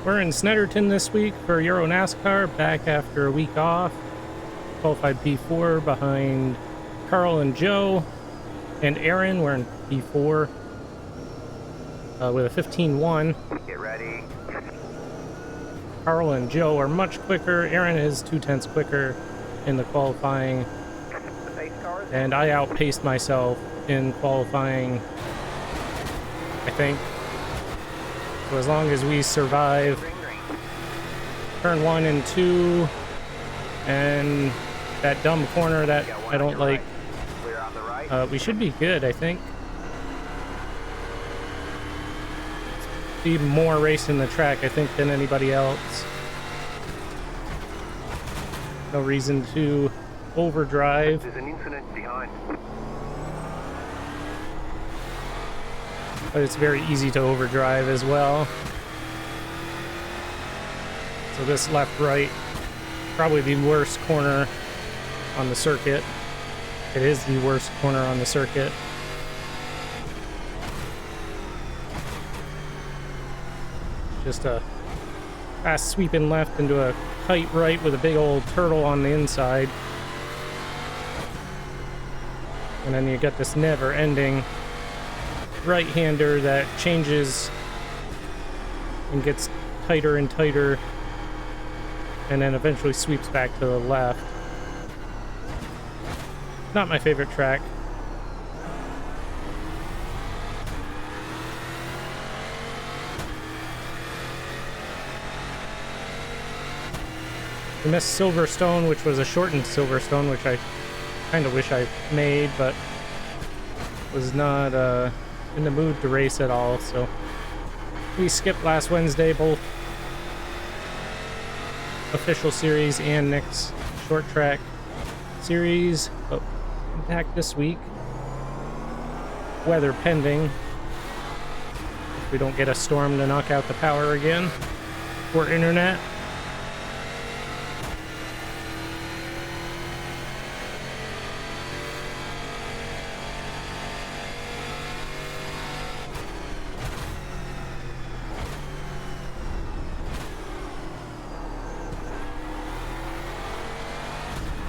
We're in Snetterton this week for Euro Nascar, back after a week off. Qualified P4 behind Carl and Joe and Aaron. We're in P4 with a 15-1. Get ready. Carl and Joe are much quicker. Aaron is 0.2 quicker in the qualifying. The pace cars. And I outpaced myself in qualifying, I think. So as long as we survive Green, green. turn 1 and 2 and that dumb corner that Got one I on don't your like, right. Clear on the right. we should be good, I think. Be more racing the track, I think, than anybody else. No reason to overdrive. There's an incident behind. But it's very easy to overdrive as well. So this left-right, probably the worst corner on the circuit. It is the worst corner on the circuit. Just a fast sweeping left into a tight right with a big old turtle on the inside. And then you get this never-ending right-hander that changes and gets tighter and tighter and then eventually sweeps back to the left. Not my favorite track. We missed Silverstone, which was a shortened Silverstone, which I kind of wish I made, but was not in the mood to race at all, so we skipped last Wednesday, both official series and Nick's short track series, but I'm back this week. Weather pending. If we don't get a storm to knock out the power again or internet.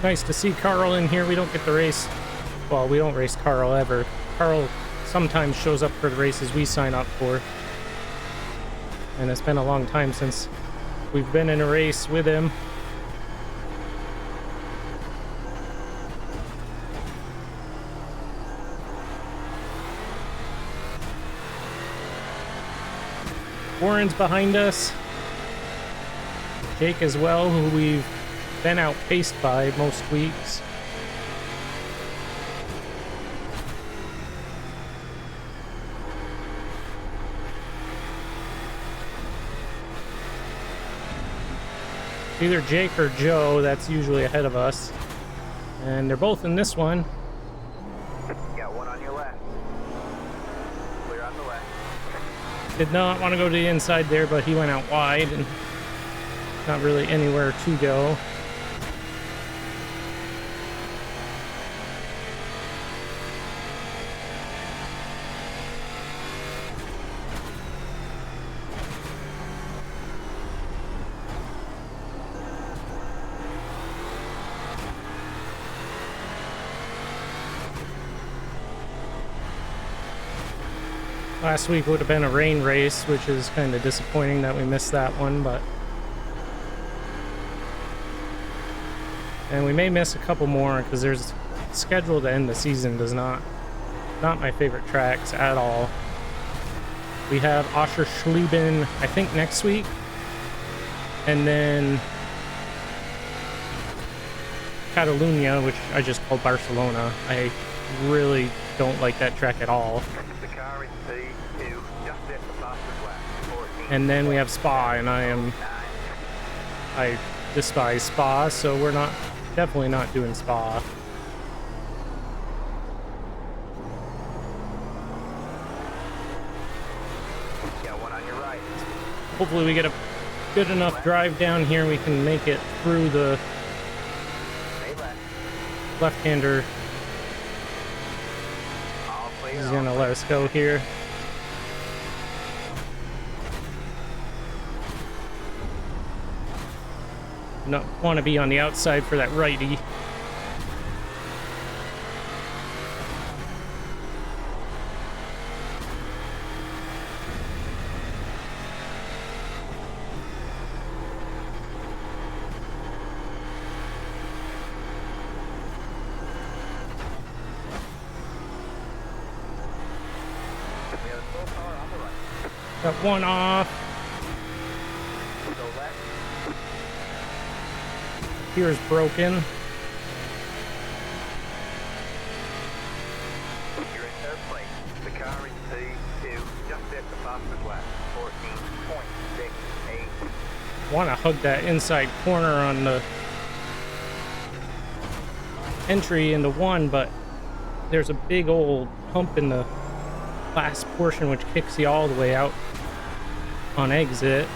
Nice to see Carl in here. We don't get to race. Well, we don't race Carl ever. Carl sometimes shows up for the races we sign up for. And it's been a long time since we've been in a race with him. Warren's behind us. Jake as well, who we've been outpaced by most weeks. Either Jake or Joe, that's usually ahead of us. And they're both in this one. Got one on your left. Clear on the left. Did not want to go to the inside there, but he went out wide and not really anywhere to go. Last week would have been a rain race, which is kind of disappointing that we missed that one, but... And we may miss a couple more, because there's schedule to end the season does not my favorite tracks at all. We have Oschersleben, I think, next week. And then Catalunya, which I just called Barcelona. I really don't like that track at all. The car in P2, just at the fastest lap. 14. And then we have Spa, and I despise Spa, so we're definitely not doing Spa. Got one on your right. Hopefully we get a good enough drive down here, we can make it through the Stay left. left-hander. All clear. He's gonna let us go here. not want to be on the outside for that righty. We have a full car on the right. Got one off. Go left. Here's broken. You're in third place. The car is P2, just at the fastest lap. 14.68. Want to hug that inside corner on the entry into one, but there's a big old hump in the last portion which kicks you all the way out on exit.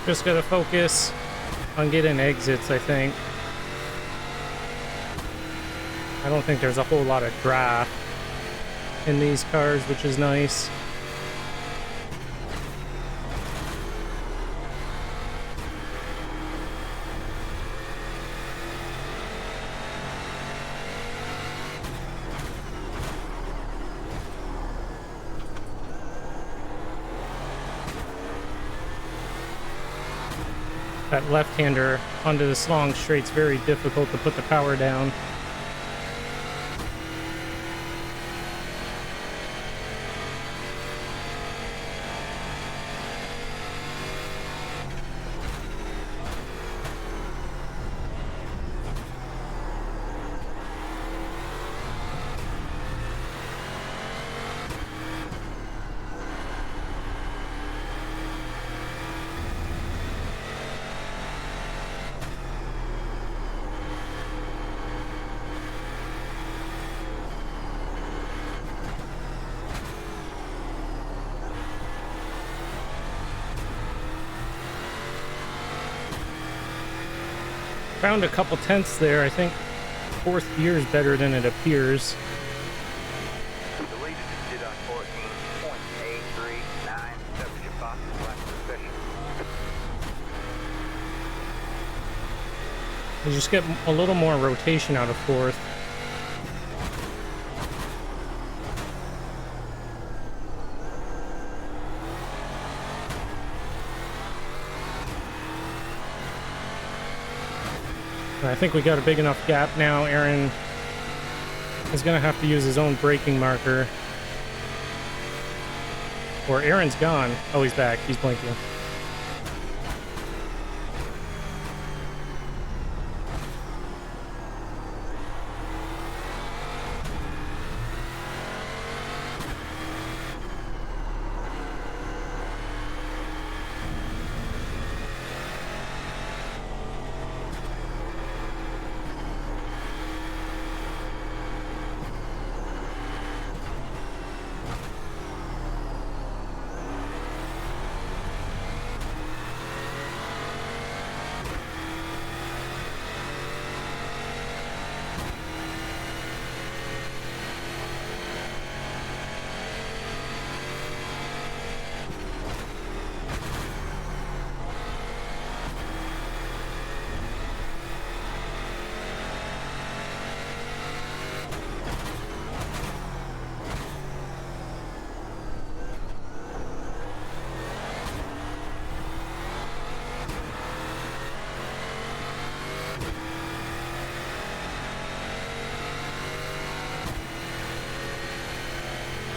Just gotta focus on getting exits, I think. I don't think there's a whole lot of draft in these cars, which is nice. That left-hander onto this long straight's very difficult to put the power down. Found a couple tenths there. I think fourth gear is better than it appears. The leader just did on 14.839. That was your fastest lap position. You just get a little more rotation out of fourth. I think we got a big enough gap now. Aaron is going to have to use his own braking marker. Or Aaron's gone. Oh, he's back. He's blinking.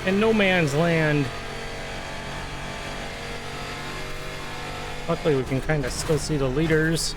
In no man's land. Luckily we can kind of still see the leaders.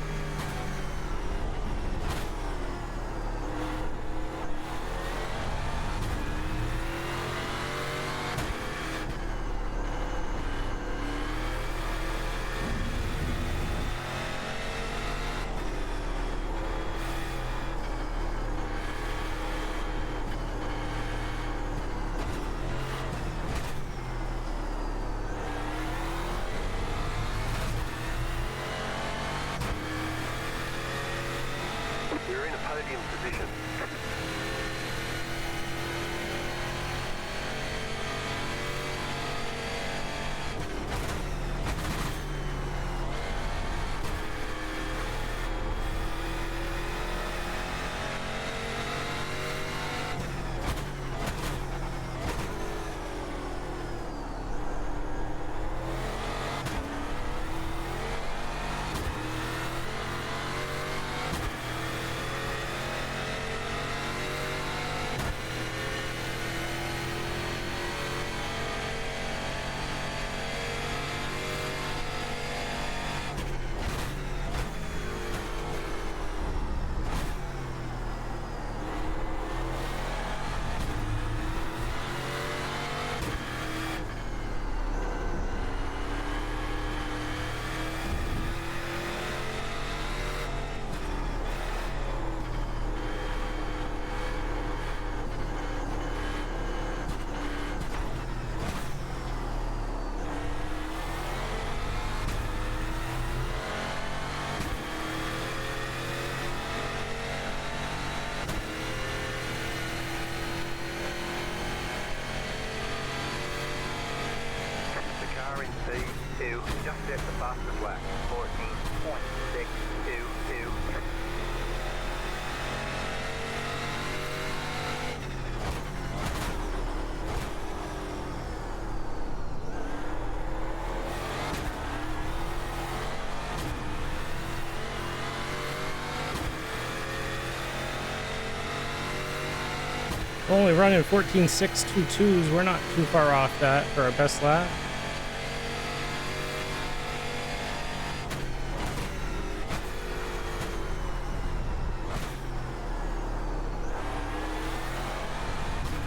We're in a podium position. P2, just hit the fastest lap, 14.622. We're only running 14.622s. We're not too far off that for our best lap.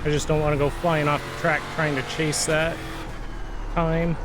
I just don't want to go flying off the track trying to chase that time.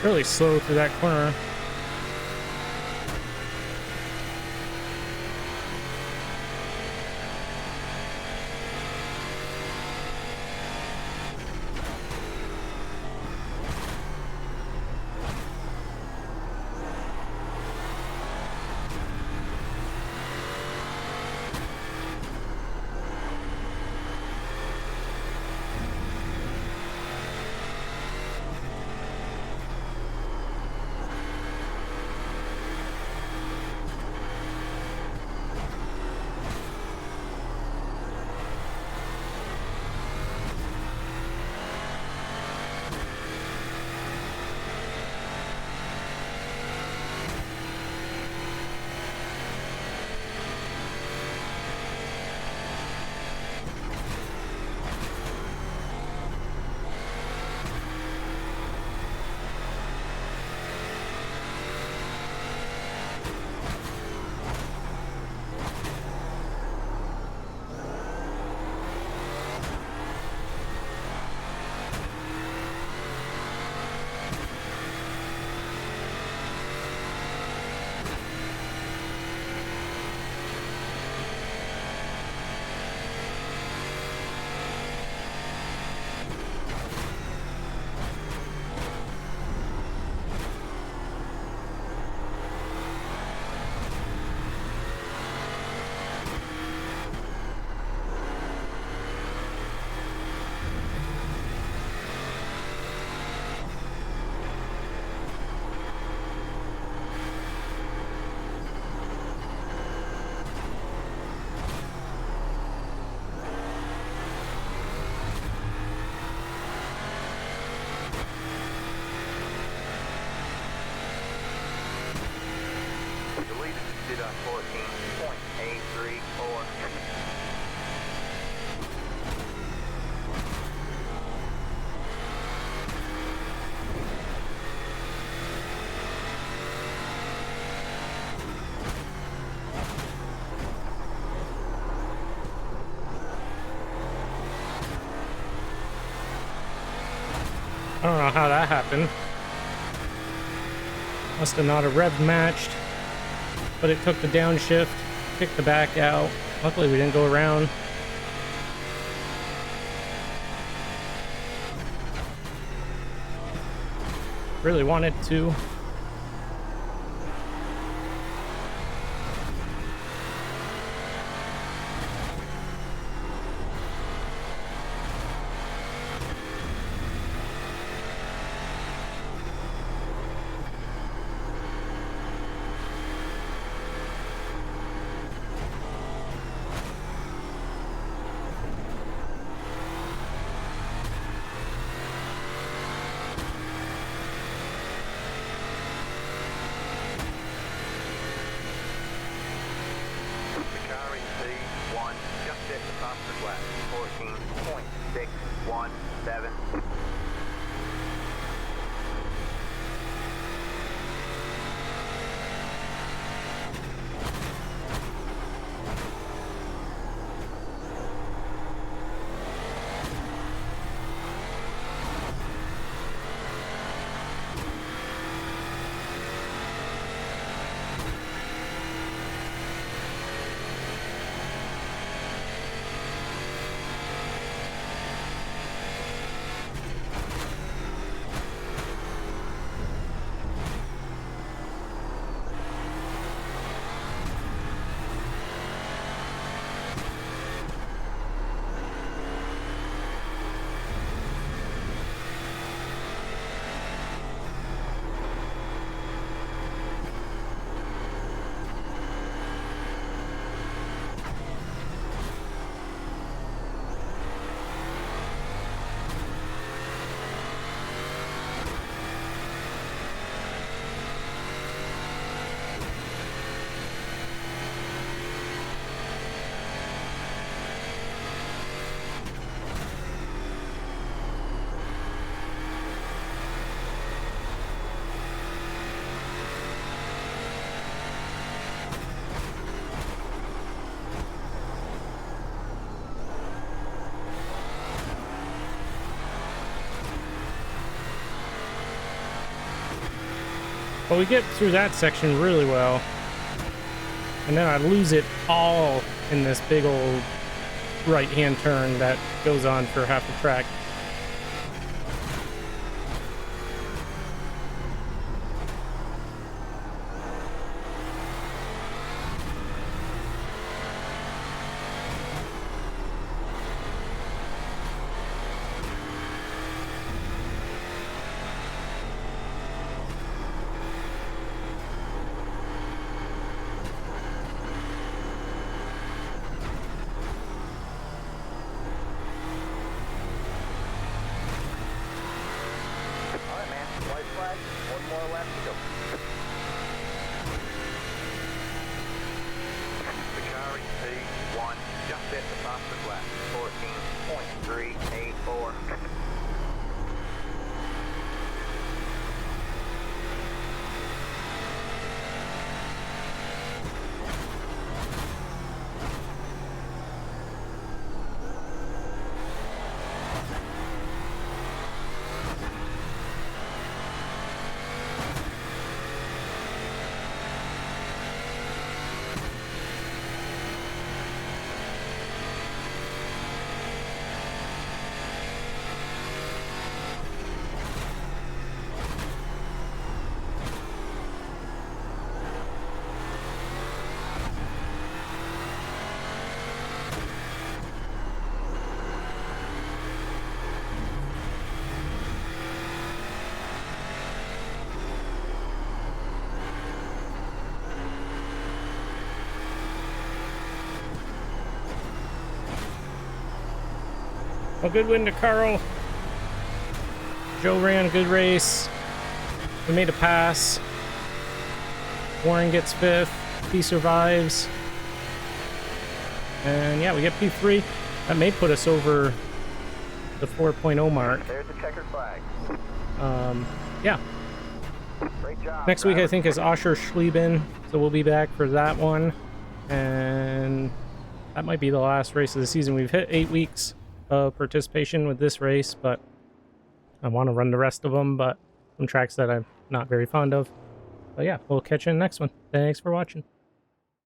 Really slow through that corner. I don't know how that happened. Must have not have rev matched, but it took the downshift, kicked the back out. Luckily we didn't go around. Really wanted to. Left, 14.617. But we get through that section really well. And then I lose it all in this big old right-hand turn that goes on for half the track. Well, good win to Carl. Joe ran a good race. We made a pass. Warren gets 5th. He survives. And yeah, we get P3. That may put us over the 4.0 mark. There's the checkered flag. Yeah. Great job. Next week, I think, is Osher Schlieben. So we'll be back for that one. And that might be the last race of the season. We've hit 8 weeks of participation with this race, but I want to run the rest of them, but some tracks that I'm not very fond of. But yeah, we'll catch you in the next one. Thanks for watching.